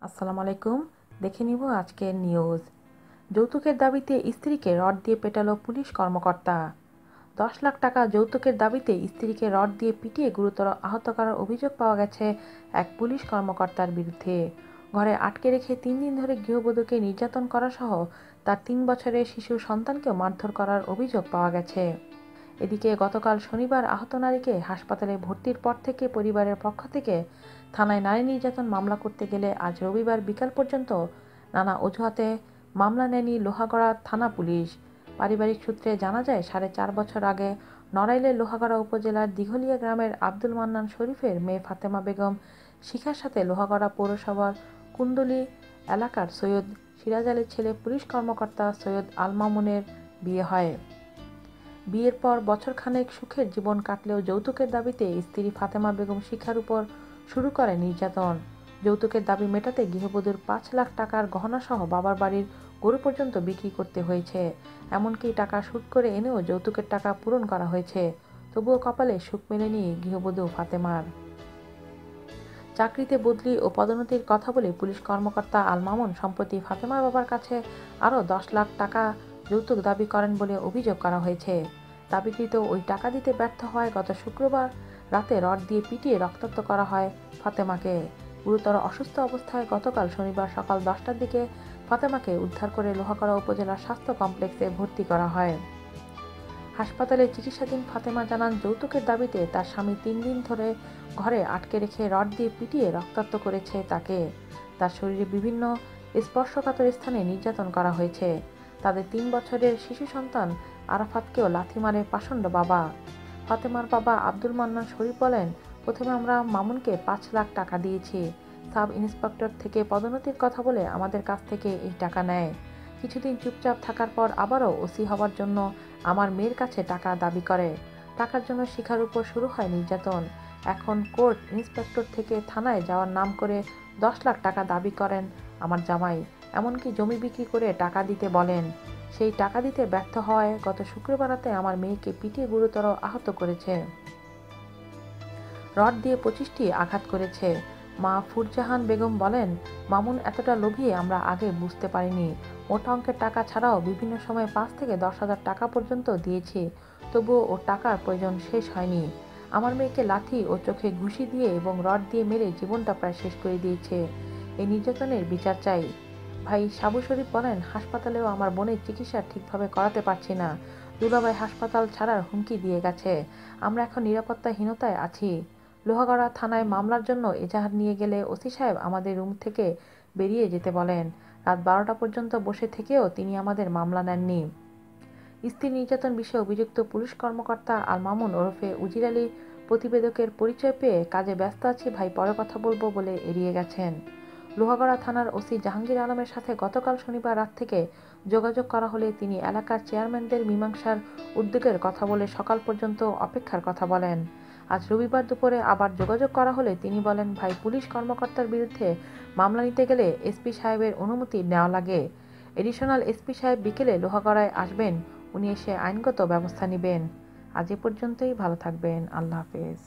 আসসালামু আলাইকুম। দেখে নিব আজকের নিউজ। যৌতুকের দাবিতে স্ত্রীকে রড দিয়ে পেটালো পুলিশ কর্মকর্তা। 10 লাখ টাকা যৌতুকের দাবিতে স্ত্রীকে রড দিয়ে পিটিয়ে গুরুতর আহত করার অভিযোগ পাওয়া গেছে এক পুলিশ কর্মকর্তার বিরুদ্ধে। ঘরে আটকে রেখে 3 দিন ধরে গৃহবধূকে নির্যাতন করা সহ তার 3 বছরের শিশু সন্তানকেও মারধর করার অভিযোগ পাওয়া গেছে। এদিকে গতকাল শনিবার আহত নারীকে হাসপাতালে ভর্তির পর থেকে পরিবারের পক্ষ থেকে থানায় নারী নির্যাতন মামলা করতে গেলে আজ রবিবার বিকাল পর্যন্ত নানা অজুহাতে মামলা নেয়নি লোহাগড়া থানা পুলিশ। পারিবারিক সূত্রে জানা যায়, 4.5 বছর আগে নড়াইলের লোহাগড়া উপজেলার দিঘলিয়া গ্রামের আব্দুল মান্নান শরীফের মেয়ে ফাতেমা বেগম শিখার সাথে লোহাগড়া পৌরসভার কুন্দলি এলাকার সৈয়দ সিরাজ আলীর ছেলে পুলিশ কর্মকর্তা সৈয়দ আল মামুনের বিয়ে হয়। বিয়ের পর বছরখানেক সুখের জীবন কাটলেও যৌতুকের দাবিতে স্ত্রী ফাতেমা বেগম শিখার উপর শুরু করে নির্যাতন। যৌতুকের দাবি মেটাতে গৃহবধূর 5 লাখ টাকার গহনাসহ বাবার বাড়ির গরু পর্যন্ত বিক্রি করতে হয়েছে। এমনকি টাকা সুদ করে এনেও যৌতুকের টাকা পূরণ করা হয়েছে। তবুও কপালে সুখ মেলেনি গৃহবধূ ফাতেমার। চাকরিতে বদলি ও পদোন্নতির কথা বলে পুলিশ কর্মকর্তা আল মামুন সম্প্রতি ফাতেমার বাবার কাছে আরও 10 লাখ টাকা যৌতুক দাবি করেন বলে অভিযোগ করা হয়েছে। দাবিকৃত ওই টাকা দিতে ব্যর্থ হওয়ায় গত শুক্রবার রাতে রড দিয়ে পিটিয়ে রক্তাক্ত করা হয় ফাতেমাকে। গুরুতর অসুস্থ অবস্থায় গতকাল শনিবার সকাল 10টার দিকে ফাতেমাকে উদ্ধার করে লোহাগড়া উপজেলা স্বাস্থ্য কমপ্লেক্সে ভর্তি করা হয়। হাসপাতালে চিকিৎসাধীন ফাতেমা জানান, যৌতুকের দাবিতে তার স্বামী 3 দিন ধরে ঘরে আটকে রেখে রড দিয়ে পিটিয়ে রক্তাক্ত করেছে তাকে। তার শরীরে বিভিন্ন স্পর্শকাতর স্থানে নির্যাতন করা হয়েছে। তাদের 3 বছরের শিশু সন্তান আরাফাতকেও লাথি মারে পাষণ্ড বাবা। ফাতেমার বাবা আব্দুল মান্নান শরীফ বলেন, প্রথমে আমরা মামুনকে 5 লাখ টাকা দিয়েছি। সাব ইন্সপেক্টর থেকে পদোন্নতির কথা বলে আমাদের কাছ থেকে এই টাকা নেয়। কিছুদিন চুপচাপ থাকার পর আবারও ওসি হওয়ার জন্য আমার মেয়ের কাছে টাকা দাবি করে। টাকার জন্য শিখার উপর শুরু হয় নির্যাতন। এখন কোর্ট ইন্সপেক্টর থেকে থানায় যাওয়ার নাম করে 10 লাখ টাকা দাবি করেন আমার জামাই। এমনকি জমি বিক্রি করে টাকা দিতে বলেন। সেই টাকা দিতে ব্যর্থ হওয়ায় গত শুক্রবার রাতে আমার মেয়েকে পিটিয়ে গুরুতর আহত করেছে। রড দিয়ে 25টি আঘাত করেছে। মা ফুরজাহান বেগম বলেন, মামুন এতটা লোভী আমরা আগে বুঝতে পারিনি। মোটা অঙ্কের টাকা ছাড়াও বিভিন্ন সময় 5 থেকে 10,000 টাকা পর্যন্ত দিয়েছি। তবুও ওর টাকার প্রয়োজন শেষ হয়নি। আমার মেয়েকে লাথি ও চোখে ঘুষি দিয়ে এবং রড দিয়ে মেরে জীবনটা প্রায় শেষ করে দিয়েছে। এই নির্যাতনের বিচার চাই। ভাই সাবু শরীফ বলেন, হাসপাতালেও আমার বোনের চিকিৎসা ঠিকভাবে করাতে পারছি না। দুলাভাই হাসপাতাল ছাড়ার হুমকি দিয়ে গেছে। আমরা এখন নিরাপত্তাহীনতায় আছি। লোহাগড়া থানায় মামলার জন্য এজাহার নিয়ে গেলে ওসি সাহেব আমাদের রুম থেকে বেরিয়ে যেতে বলেন। রাত 12টা পর্যন্ত বসে থেকেও তিনি আমাদের মামলা নেননি। স্ত্রী নির্যাতন বিষয়ে অভিযুক্ত পুলিশ কর্মকর্তা আল মামুন ওরফে উজির আলী প্রতিবেদকের পরিচয় পেয়ে, কাজে ব্যস্ত আছি ভাই, পরে কথা বলবো বলে এড়িয়ে গেছেন। লোহাগড়া থানার ওসি জাহাঙ্গীর আলমের সাথে গতকাল শনিবার রাত থেকে যোগাযোগ করা হলে তিনি এলাকার চেয়ারম্যানদের মীমাংসার উদ্যোগের কথা বলে সকাল পর্যন্ত অপেক্ষার কথা বলেন। আজ রবিবার দুপুরে আবার যোগাযোগ করা হলে তিনি বলেন, ভাই, পুলিশ কর্মকর্তার বিরুদ্ধে মামলা নিতে গেলে এসপি সাহেবের অনুমতি নেওয়া লাগে। এডিশনাল এসপি সাহেব বিকেলে লোহাগড়ায় আসবেন। উনি এসে আইনগত ব্যবস্থা নেবেন। আজ এ পর্যন্তই। ভালো থাকবেন। আল্লাহ হাফেজ।